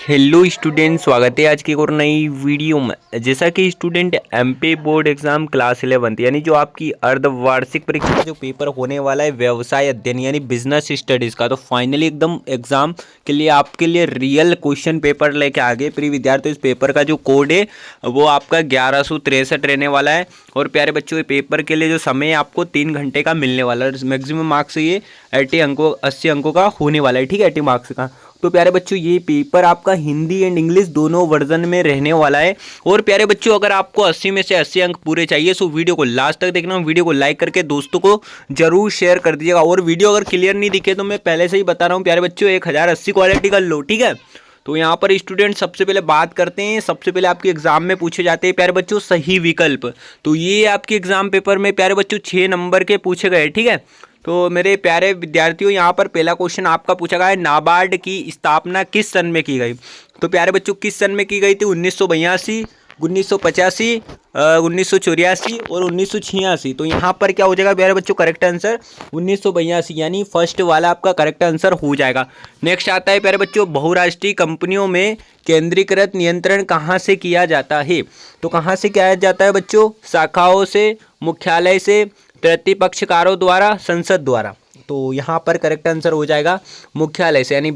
Hello student, स्वागत है आज की एक और नई वीडियो में। जैसा कि student MP board exam class 11 यानी जो आपकी अर्धवार्षिक परीक्षा का जो पेपर होने वाला है व्यवसाय अध्ययन यानी बिजनेस स्टडीज़ का, तो फाइनली एकदम एग्जाम के लिए आपके लिए रियल क्वेश्चन पेपर लेके आ गए प्रिय विद्यार्थी। इस पेपर का जो कोड है वो आपका 1163 रहने वाला है। और प्यारे बच्चों, ये पेपर के लिए जो समय है आपको 3 घंटे का मिलने वाला है। मैक्सिमम मार्क्स ये 80 अंकों का होने वाला है, ठीक है, 80 मार्क्स का। तो प्यारे बच्चों, ये पेपर आपका हिंदी एंड इंग्लिश दोनों वर्जन में रहने वाला है। और प्यारे बच्चों, अगर आपको 80 में से 80 अंक पूरे चाहिए तो वीडियो को लास्ट तक देखना। वीडियो को लाइक करके दोस्तों को जरूर शेयर कर दीजिएगा। और वीडियो अगर क्लियर नहीं दिखे तो मैं पहले से ही बता रहा हूँ प्यारे बच्चों, 1080 क्वालिटी का लो, ठीक है। तो यहाँ पर स्टूडेंट सबसे पहले बात करते हैं, सबसे पहले आपके एग्जाम में पूछे जाते हैं प्यारे बच्चों सही विकल्प। तो ये आपके एग्जाम पेपर में प्यारे बच्चों 6 नंबर के पूछे गए, ठीक है। तो मेरे प्यारे विद्यार्थियों, यहाँ पर पहला क्वेश्चन आपका पूछा गया है, नाबार्ड की स्थापना किस सन में की गई। तो प्यारे बच्चों, किस सन में की गई थी? 1982, 1985, 1984 और 1986। तो यहाँ पर क्या हो जाएगा प्यारे बच्चों? करेक्ट आंसर 1982 यानी फर्स्ट वाला आपका करेक्ट आंसर हो जाएगा। नेक्स्ट आता है प्यारे बच्चों, बहुराष्ट्रीय कंपनियों में केंद्रीकृत नियंत्रण कहाँ से किया जाता है। तो कहाँ से किया जाता है बच्चों? शाखाओं से, मुख्यालय से, प्रतिपक्षकारों द्वारा, संसद द्वारा। तो यहाँ पर करेक्ट आंसर हो जाएगा मुख्यालय से, यानी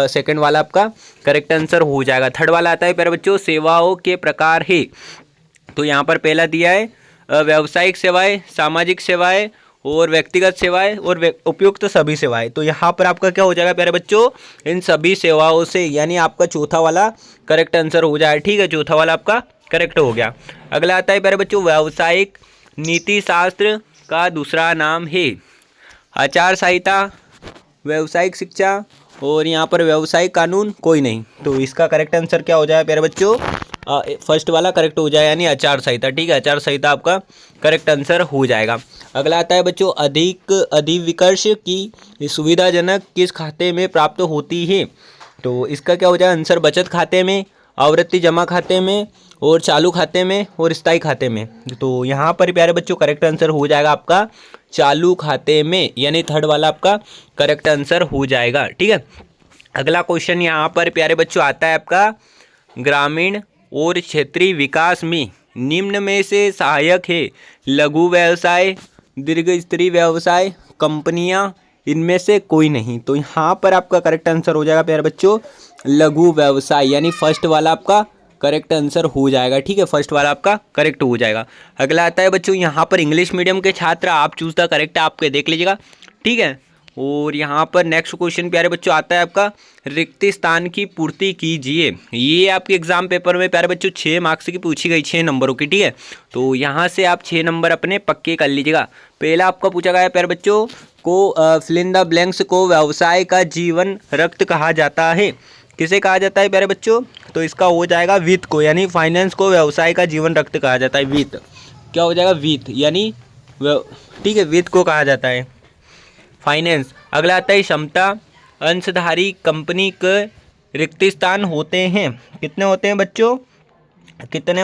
सेकंड वाला आपका करेक्ट आंसर हो जाएगा। थर्ड वाला आता है प्यारे बच्चों, सेवाओं के प्रकार है। तो यहाँ पर पहला दिया है व्यावसायिक सेवाएं, सामाजिक सेवाएं और व्यक्तिगत सेवाएं और उपयुक्त सभी सेवाएं। तो यहाँ पर आपका क्या हो जाएगा प्यारे बच्चों? इन सभी सेवाओं से, यानी आपका चौथा वाला करेक्ट आंसर हो जाएगा, ठीक है। चौथा वाला आपका करेक्ट हो गया। अगला आता है प्यारे बच्चों, व्यावसायिक नीति शास्त्र का दूसरा नाम है आचार संहिता, व्यावसायिक शिक्षा और यहाँ पर व्यावसायिक कानून कोई नहीं। तो इसका करेक्ट आंसर क्या हो जाएगा प्यारे बच्चों? फर्स्ट वाला करेक्ट हो जाएगा, यानी आचार संहिता, ठीक है। आचार संहिता आपका करेक्ट आंसर हो जाएगा। अगला आता है बच्चों, अधिविकर्ष की सुविधाजनक किस खाते में प्राप्त होती है। तो इसका क्या हो जाएगा आंसर? बचत खाते में, आवर्ती जमा खाते में और चालू खाते में और स्थायी खाते में। तो यहाँ पर प्यारे बच्चों करेक्ट आंसर हो जाएगा आपका चालू खाते में, यानी थर्ड वाला आपका करेक्ट आंसर हो जाएगा, ठीक है। अगला क्वेश्चन यहाँ पर प्यारे बच्चों आता है आपका, ग्रामीण और क्षेत्रीय विकास में निम्न में से सहायक है लघु व्यवसाय, दीर्घ स्तरीय व्यवसाय, कंपनियां, इनमें से कोई नहीं। तो यहाँ पर आपका करेक्ट आंसर हो जाएगा प्यारे बच्चों लघु व्यवसाय, यानी फर्स्ट वाला आपका करेक्ट आंसर हो जाएगा, ठीक है। फर्स्ट वाला आपका करेक्ट हो जाएगा। अगला आता है बच्चों, यहाँ पर इंग्लिश मीडियम के छात्र आप चूज द करेक्ट आपके देख लीजिएगा, ठीक है। और यहाँ पर नेक्स्ट क्वेश्चन प्यारे बच्चों आता है आपका, रिक्त स्थान की पूर्ति कीजिए। ये आपके एग्जाम पेपर में प्यारे बच्चों 6 मार्क्स की पूछी गई, 6 नंबरों की, ठीक है। तो यहाँ से आप 6 नंबर अपने पक्के कर लीजिएगा। पहला आपका पूछा गया है प्यारे बच्चों को फिल इन द ब्लैंक्स को व्यवसाय का जीवन रक्त कहा जाता है। किसे कहा जाता है प्यारे बच्चों? तो इसका हो जाएगा वित्त को, यानी फाइनेंस को व्यवसाय का जीवन रक्त कहा जाता है। वित्त क्या हो जाएगा? वित्त, यानी ठीक है, वित्त को कहा जाता है फाइनेंस। अगला आता है क्षमता, अंशधारी कंपनी के रिक्त स्थान होते हैं। कितने होते हैं बच्चों? कितने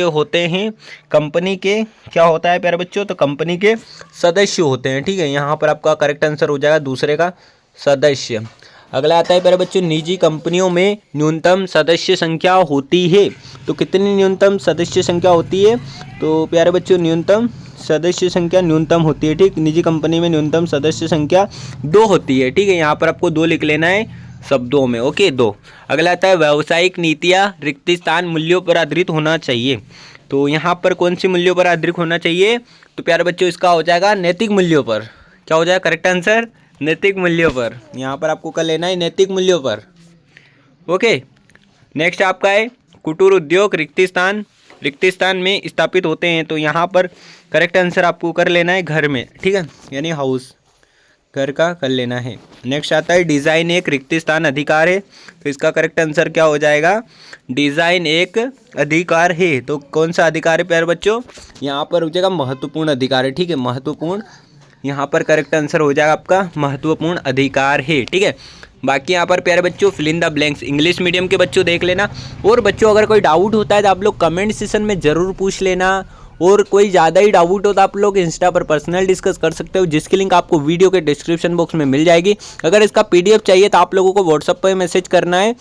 होते हैं कंपनी के? क्या होता है प्यारे बच्चों? तो कंपनी के सदस्य होते हैं, ठीक है। यहाँ पर आपका करेक्ट आंसर हो जाएगा दूसरे का सदस्य। अगला आता है प्यारे बच्चों, निजी कंपनियों में न्यूनतम सदस्य संख्या होती है। तो कितनी न्यूनतम सदस्य संख्या होती है? तो प्यारे बच्चों न्यूनतम सदस्य संख्या न्यूनतम होती है, ठीक। निजी कंपनी में न्यूनतम सदस्य संख्या 2 होती है, ठीक है। यहाँ पर आपको 2 लिख लेना है शब्दों में, ओके, 2। अगला आता है, व्यावसायिक नीतियाँ रिक्त स्थान मूल्यों पर आधारित होना चाहिए। तो यहाँ पर कौन सी मूल्यों पर आधारित होना चाहिए? तो प्यारे बच्चों इसका हो जाएगा नैतिक मूल्यों पर। क्या हो जाएगा करेक्ट आंसर? नैतिक मूल्यों पर। यहाँ पर आपको कर लेना है नैतिक मूल्यों पर, ओके। नेक्स्ट आपका है, कुटीर उद्योग रिक्त स्थान में स्थापित होते हैं। तो यहाँ पर करेक्ट आंसर आपको कर लेना है घर में, ठीक है, यानी हाउस, घर का कर लेना है। नेक्स्ट आता है, डिज़ाइन एक रिक्त स्थान अधिकार है। तो इसका करेक्ट आंसर क्या हो जाएगा? डिज़ाइन एक अधिकार है। तो कौन सा अधिकार है प्यारे बच्चों? यहाँ पर हो जाएगा महत्वपूर्ण अधिकार है, ठीक है, महत्वपूर्ण। यहाँ पर करेक्ट आंसर हो जाएगा आपका महत्वपूर्ण अधिकार है, ठीक है। बाकी यहाँ पर प्यारे बच्चों fill in the blanks English medium के बच्चों देख लेना। और बच्चों अगर कोई डाउट होता है तो आप लोग कमेंट सेशन में ज़रूर पूछ लेना। और कोई ज़्यादा ही डाउट हो तो आप लोग इंस्टा पर पर्सनल डिस्कस कर सकते हो, जिसकी लिंक आपको वीडियो के डिस्क्रिप्शन बॉक्स में मिल जाएगी। अगर इसका पीडीएफ चाहिए तो आप लोगों को व्हाट्सएप पर मैसेज करना है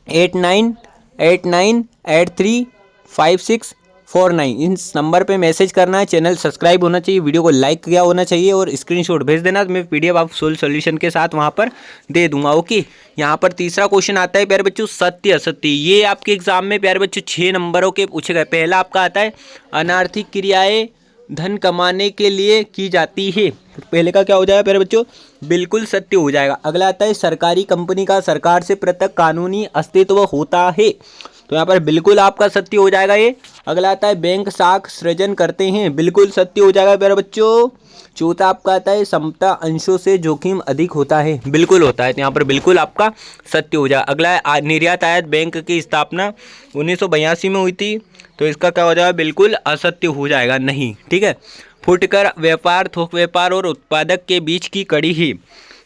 8989835649 इस नंबर पे मैसेज करना है। चैनल सब्सक्राइब होना चाहिए, वीडियो को लाइक किया होना चाहिए और स्क्रीनशॉट भेज देना, तो मैं पीडीएफ आप सोल्व सॉल्यूशन के साथ वहाँ पर दे दूंगा। ओके, यहाँ पर तीसरा क्वेश्चन आता है प्यारे बच्चों सत्य असत्य। ये आपके एग्जाम में प्यारे बच्चों 6 नंबरों के पूछे गए। पहला आपका आता है अनार्थिक क्रियाएं धन कमाने के लिए की जाती है। पहले का क्या हो जाएगा प्यारे बच्चों, बिल्कुल सत्य हो जाएगा। अगला आता है सरकारी कंपनी का सरकार से पृथक कानूनी अस्तित्व होता है, तो यहाँ पर बिल्कुल आपका सत्य हो जाएगा ये। अगला आता है बैंक साख सृजन करते हैं, बिल्कुल सत्य हो जाएगा प्यारे बच्चों। चौथा आपका आता है समता अंशों से जोखिम अधिक होता है, बिल्कुल होता है, तो यहाँ पर बिल्कुल आपका सत्य हो जाएगा। अगला है निर्यात आयात बैंक की स्थापना 1982 में हुई थी, तो इसका क्या हो जाएगा, बिल्कुल असत्य हो जाएगा, नहीं। ठीक है, फुटकर व्यापार थोक व्यापार और उत्पादक के बीच की कड़ी ही,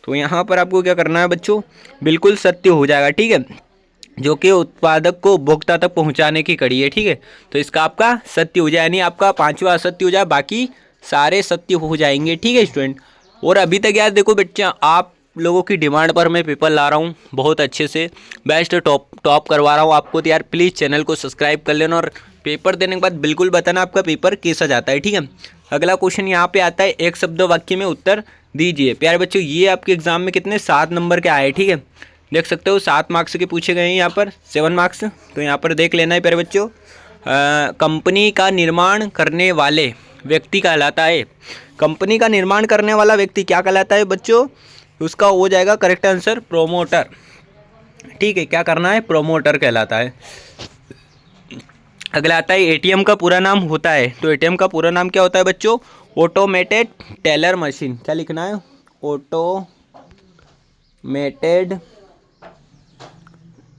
तो यहाँ पर आपको क्या करना है बच्चों, बिल्कुल सत्य हो जाएगा। ठीक है, जो कि उत्पादक को उपभोक्ता तक पहुंचाने की कड़ी है। ठीक है, तो इसका आपका सत्य हो जाए, यानी आपका पांचवा असत्य हो जाए, बाकी सारे सत्य हो जाएंगे। ठीक है स्टूडेंट, और अभी तक यार देखो बच्चा, आप लोगों की डिमांड पर मैं पेपर ला रहा हूँ, बहुत अच्छे से बेस्ट टॉप करवा रहा हूँ आपको, तो यार प्लीज़ चैनल को सब्सक्राइब कर लेना और पेपर देने के बाद बिल्कुल बताना आपका पेपर कैसा जाता है। ठीक है, अगला क्वेश्चन यहाँ पे आता है एक शब्द वाक्य में उत्तर दीजिए। प्यारे बच्चों, ये आपके एग्जाम में कितने 7 नंबर के आए। ठीक है, देख सकते हो 7 मार्क्स के पूछे गए हैं, यहाँ पर 7 मार्क्स, तो यहाँ पर देख लेना है प्यारे बच्चों। कंपनी का निर्माण करने वाले व्यक्ति कहलाता है, कंपनी का निर्माण करने वाला व्यक्ति क्या कहलाता है बच्चों, उसका हो जाएगा करेक्ट आंसर प्रोमोटर। ठीक है, क्या करना है, प्रोमोटर कहलाता है। अगला आता है एटीएम का पूरा नाम होता है, तो एटीएम का पूरा नाम क्या होता है बच्चों, ऑटोमेटेड टेलर मशीन। क्या लिखना है, ऑटोमेटेड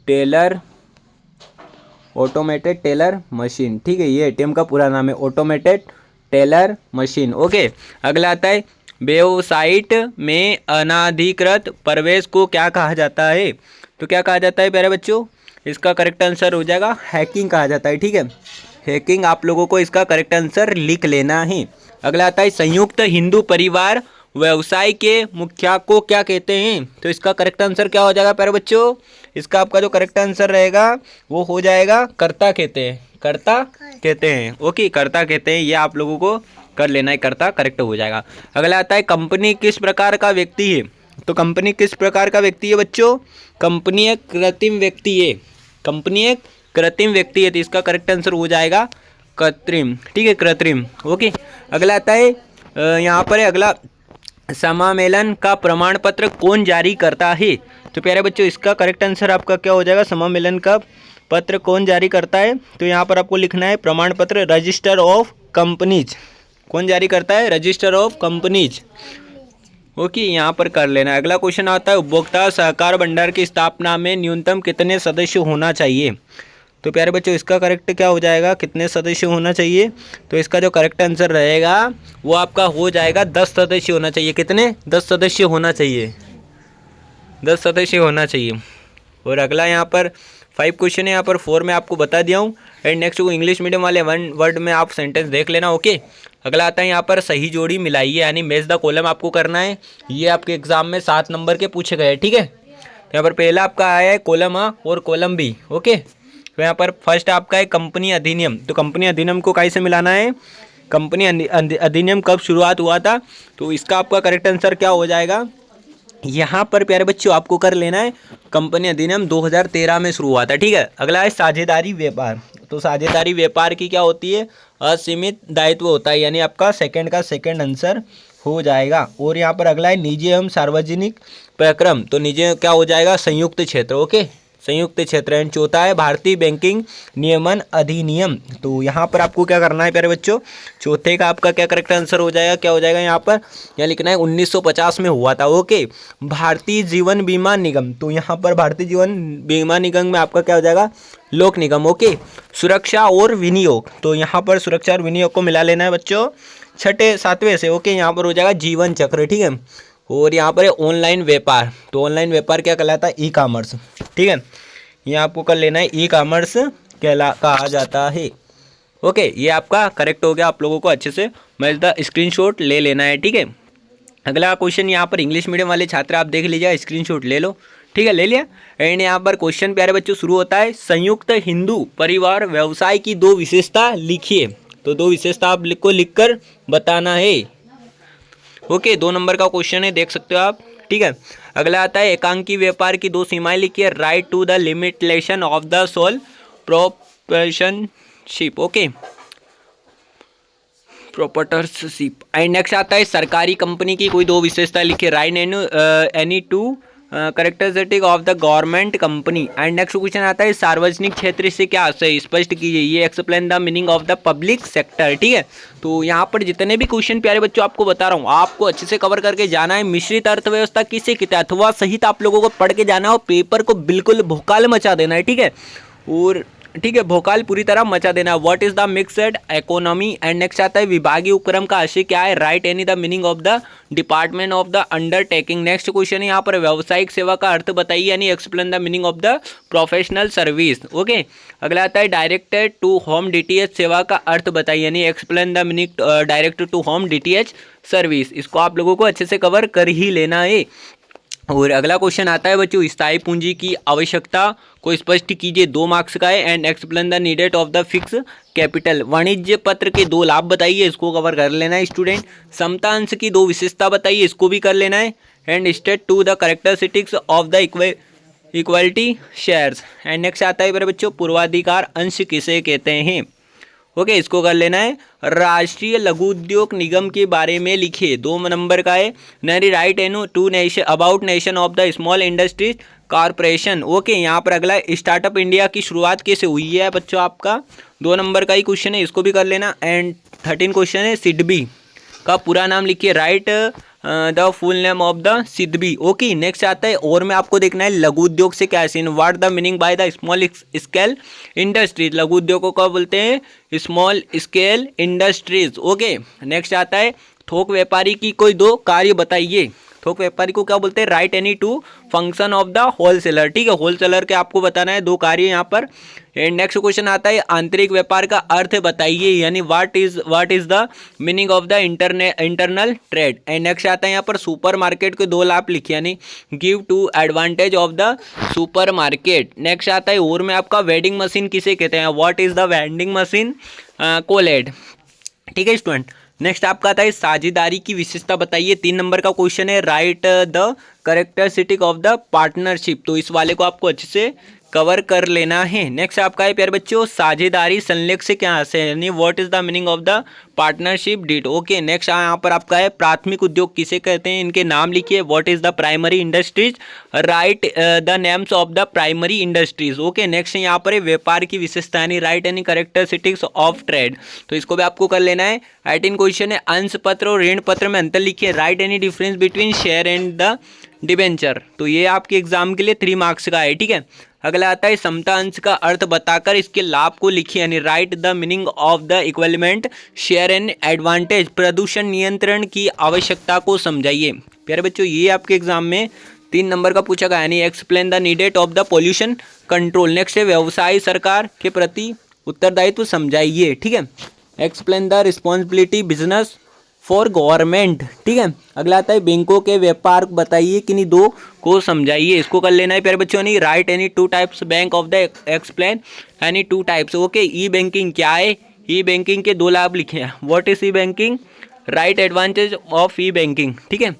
टेलर मशीन। ठीक है, ये एटीएम का पूरा नाम है, ऑटोमेटेड टेलर मशीन। ओके, अगला आता है वेबसाइट में अनाधिकृत प्रवेश को क्या कहा जाता है, तो क्या कहा जाता है प्यारे बच्चों, इसका करेक्ट आंसर हो जाएगा हैकिंग कहा जाता है। ठीक है, हैकिंग आप लोगों को इसका करेक्ट आंसर लिख लेना है। अगला आता है संयुक्त हिंदू परिवार व्यवसाय के मुखिया को क्या कहते हैं, तो इसका करेक्ट आंसर क्या हो जाएगा प्यारे बच्चों, इसका आपका जो करेक्ट आंसर रहेगा वो हो जाएगा कर्ता कहते हैं, कर्ता कहते हैं। ओके, कर्ता कहते हैं, ये आप लोगों को कर लेना है, कर्ता करेक्ट हो जाएगा। अगला आता है कंपनी किस प्रकार का व्यक्ति है, तो कंपनी किस प्रकार का व्यक्ति है बच्चों, कंपनी एक कृत्रिम व्यक्ति है, कंपनी एक कृत्रिम व्यक्ति है, तो इसका करेक्ट आंसर हो जाएगा कृत्रिम। ठीक है, कृत्रिम। ओके, अगला आता है यहाँ पर है अगला, समामेलन का प्रमाण पत्र कौन जारी करता है, तो प्यारे बच्चों इसका करेक्ट आंसर आपका क्या हो जाएगा, समामेलन का पत्र कौन जारी करता है, तो यहाँ पर आपको लिखना है प्रमाण पत्र रजिस्टर ऑफ कंपनीज, कौन जारी करता है, रजिस्टर ऑफ कंपनीज। ओके, यहाँ पर कर लेना है। अगला क्वेश्चन आता है उपभोक्ता सहकार भंडार की स्थापना में न्यूनतम कितने सदस्य होना चाहिए, तो प्यारे बच्चों इसका करेक्ट क्या हो जाएगा, कितने सदस्य होना चाहिए, तो इसका जो करेक्ट आंसर रहेगा वो आपका हो जाएगा 10 सदस्य होना चाहिए। कितने, 10 सदस्य होना चाहिए, 10 सदस्य होना चाहिए। और अगला यहाँ पर 5 क्वेश्चन है, यहाँ पर 4 में आपको बता दिया हूँ, एंड नेक्स्ट को इंग्लिश मीडियम वाले 1 वर्ड में आप सेंटेंस देख लेना। ओके, अगला आता है यहाँ पर सही जोड़ी मिलाइए, यानी मैच द कॉलम आपको करना है, ये आपके एग्जाम में 7 नंबर के पूछे गए। ठीक है, तो यहाँ पर पहला आपका आया है कॉलम A और कॉलम B। ओके, तो यहाँ पर फर्स्ट आपका है कंपनी अधिनियम, तो कंपनी अधिनियम को कैसे मिलाना है, कंपनी अधिनियम कब शुरुआत हुआ था, तो इसका आपका करेक्ट आंसर क्या हो जाएगा, यहाँ पर प्यारे बच्चों आपको कर लेना है कंपनी अधिनियम 2013 में शुरू हुआ था। ठीक है, अगला है साझेदारी व्यापार, तो साझेदारी व्यापार की क्या होती है, असीमित दायित्व होता है, यानी आपका सेकंड का सेकंड आंसर हो जाएगा। और यहाँ पर अगला है निजी एवं सार्वजनिक प्रक्रम, तो निजी क्या हो जाएगा, संयुक्त क्षेत्र। ओके, संयुक्त क्षेत्र। एंड चौथा है भारतीय बैंकिंग नियमन अधिनियम, तो यहाँ पर आपको क्या करना है प्यारे बच्चों, चौथे का आपका क्या करेक्ट आंसर हो जाएगा, क्या हो जाएगा यहाँ पर, यहाँ लिखना है 1950 में हुआ था। ओके, भारतीय जीवन बीमा निगम, तो यहाँ पर भारतीय जीवन बीमा निगम में आपका क्या हो जाएगा, लोक निगम। ओके, सुरक्षा और विनियोग, तो यहाँ पर सुरक्षा और विनियोग को मिला लेना है बच्चों, छठे 7वें से। ओके, यहाँ पर हो जाएगा जीवन चक्र। ठीक है, और यहाँ पर है ऑनलाइन व्यापार, तो ऑनलाइन व्यापार क्या कहलाता है, ई कॉमर्स। ठीक है, यहाँ आपको कर लेना है ई कॉमर्स कहा जाता है। ओके, ये आपका करेक्ट हो गया, आप लोगों को अच्छे से मैं द स्क्रीनशॉट ले लेना है। ठीक है, अगला क्वेश्चन यहाँ पर इंग्लिश मीडियम वाले छात्र आप देख लीजिए, स्क्रीनशॉट ले लो। ठीक है, ले लिया। एंड यहाँ पर क्वेश्चन प्यारे बच्चों शुरू होता है, संयुक्त हिंदू परिवार व्यवसाय की दो विशेषता लिखिए। तो दो विशेषता आप को लिखकर बताना है। ओके, 2 नंबर का क्वेश्चन है, देख सकते हो आप। ठीक है, अगला आता है, एकांकी व्यापार की दो सीमाएं लिखिए। Write two the limitation of the sole proprietorship. Okay, proprietorship. And next आता है, सरकारी कंपनी की कोई दो विशेषता लिखिए। Write any two characteristic of the government company. And next question आता है, सार्वजनिक क्षेत्र से क्या आशय स्पष्ट कीजिए। ये explain the meaning of the public sector. ठीक है, तो यहाँ पर जितने भी क्वेश्चन प्यारे बच्चों आपको बता रहा हूँ, आपको अच्छे से कवर करके जाना है। मिश्रित अर्थव्यवस्था किसे कहते हैं अथवा सहित आप लोगों को पढ़ के जाना हो, पेपर को बिल्कुल भोकाल मचा देना है। ठीक है, और ठीक है, भोकाल पूरी तरह मचा देना। What is the mixed economy. And next आता है, विभागीय उपक्रम का आशय क्या है। Right any the meaning of the department of the undertaking. Next question है यहाँ पर, व्यावसायिक सेवा का अर्थ बताइए, यानी explain the meaning of the professional service. Okay, अगला आता है, डायरेक्टेड टू होम डीटीएच सेवा का अर्थ बताइए, यानी explain the meaning direct to home DTH service. इसको आप लोगों को अच्छे से कवर कर ही लेना है। और अगला क्वेश्चन आता है बच्चों, स्थायी पूंजी की आवश्यकता को स्पष्ट कीजिए। 2 मार्क्स का है। And explain the needed off the fix capital. वाणिज्य पत्र के 2 लाभ बताइए, इसको कवर कर लेना है स्टूडेंट। समता अंश की 2 विशेषता बताइए, इसको भी कर लेना है। And state two the characteristics of the equality shares. And next आता है मेरे बच्चों, पूर्वाधिकार अंश किसे कहते हैं। ओके, इसको कर लेना है। राष्ट्रीय लघु उद्योग निगम के बारे में लिखिए, 2 नंबर का है। नरी write any two nation about nation of the small industries corporation. Okay, यहाँ पर अगला, स्टार्टअप इंडिया की शुरुआत कैसे हुई है बच्चों, आपका 2 नंबर का ही क्वेश्चन है, इसको भी कर लेना। एंड 13 क्वेश्चन है, सिडबी का पूरा नाम लिखिए। Right the full name of the SIDBI. Okay, next आता है, और में आपको देखना है लघु उद्योग से क्या है। What the meaning by the small scale industries. लघु उद्योगों को बोलते हैं small scale industries. Okay, next आता है, थोक व्यापारी की कोई 2 कार्य बताइए। थोक व्यापारी को क्या बोलते हैं। Right any 2 function of the wholesaler. ठीक है, होलसेलर के आपको बताना है 2 कार्य यहाँ पर। एंड नेक्स्ट क्वेश्चन आता है, आंतरिक व्यापार का अर्थ बताइए, यानी what is the meaning of the internal trade. And next आता है यहाँ पर, सुपर मार्केट के 2 लाभ लिखिए, यानी give two advantage of the super market. Next आता है, और में आपका वेंडिंग मशीन किसे कहते हैं। What is the vending machine called. ठीक है स्टूडेंट, नेक्स्ट आपका आता है, साझेदारी की विशेषता बताइए। 3 नंबर का क्वेश्चन है। Right the characteristic of the partnership. तो इस वाले को आपको अच्छे से कवर कर लेना है। नेक्स्ट आपका है प्यारे बच्चों, साझेदारी संलेख से क्या है, यानी what is the meaning of the partnership deed. Okay, next यहाँ पर आपका है, प्राथमिक उद्योग किसे कहते हैं, इनके नाम लिखिए। What is the primary industries. Right the names of the primary industries. Okay, next यहाँ पर है, व्यापार की विशेषता, यानी right any characteristics of trade. तो इसको भी आपको कर लेना है। 18 क्वेश्चन है, अंश पत्र और ऋण पत्र में अंतर लिखिए। Write any difference between share and the debenture. तो ये आपके एग्जाम के लिए 3 मार्क्स का है। ठीक है, अगला आता है, समता अंश का अर्थ बताकर इसके लाभ को लिखिए, यानी right the meaning of the equivalent share and advantage. प्रदूषण नियंत्रण की आवश्यकता को समझाइए। प्यारे बच्चों, ये आपके एग्जाम में 3 नंबर का पूछा गया, यानी explain the needed off the pollution control. Next है, व्यवसाय सरकार के प्रति उत्तरदायित्व समझाइए। ठीक है, explain the responsibility business for government. ठीक है, अगला आता है, बैंकों के व्यापार बताइए, किन्हीं 2 को समझाइए। इसको कर लेना है प्यारे बच्चों, नहीं right any 2 types bank of the explain any 2 types. Okay, E banking क्या है, ई बैंकिंग के 2 लाभ लिखे हैं। What is E banking. Right advantage of E banking. ठीक है,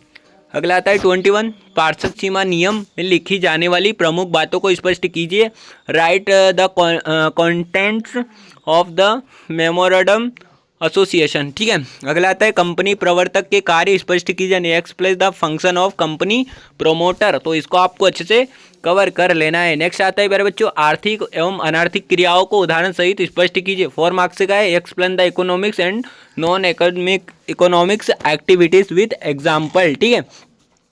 अगला आता है 21, पार्षद सीमा नियम में लिखी जाने वाली प्रमुख बातों को स्पष्ट कीजिए। Right the contents of the memorandum association. ठीक है, अगला आता है, कंपनी प्रवर्तक के कार्य स्पष्ट कीजिए। Explain the function of company promoter. तो इसको आपको अच्छे से कवर कर लेना है। नेक्स्ट आता है मेरे बच्चों, आर्थिक एवं अनार्थिक क्रियाओं को उदाहरण सहित स्पष्ट कीजिए। 4 मार्क्स का है। Explain the economics and non economics activities with example. ठीक है,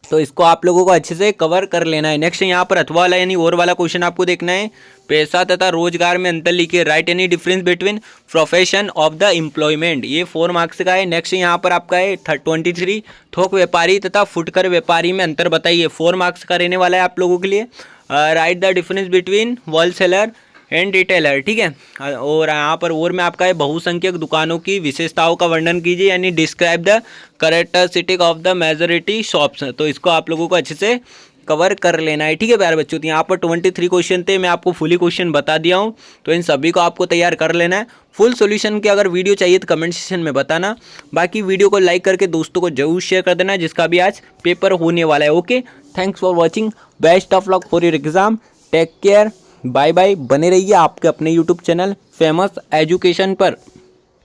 तो इसको आप लोगों को अच्छे से कवर कर लेना है। नेक्स्ट यहाँ पर अथवा वाला यानी और वाला क्वेश्चन आपको देखना है। पैसा तथा रोजगार में अंतर लिखिए। Write any difference between profession of the employment. ये 4 मार्क्स का है। नेक्स्ट यहाँ पर आपका है 23, थोक व्यापारी तथा फुटकर व्यापारी में अंतर बताइए। 4 मार्क्स का रहने वाला है आप लोगों के लिए। Right the difference between wholesaler and retailer. ठीक है, और यहाँ पर और में आपका है, बहुसंख्यक दुकानों की विशेषताओं का वर्णन कीजिए, यानी describe the characteristic of the majority shops. तो इसको आप लोगों को अच्छे से कवर कर लेना है, ठीक है प्यारे बच्चों। तो यहाँ पर 23 क्वेश्चन थे, मैं आपको फुली क्वेश्चन बता दिया हूँ, तो इन सभी को आपको तैयार कर लेना है। फुल सॉल्यूशन के अगर वीडियो चाहिए तो कमेंट सेक्शन में बताना। बाकी वीडियो को लाइक करके दोस्तों को जरूर शेयर कर देना जिसका भी आज पेपर होने वाला है। Okay, thanks for watching, best of luck for your exam, take care, bye bye. बने रहिए आपके अपने यूट्यूब चैनल फेमस एजुकेशन पर।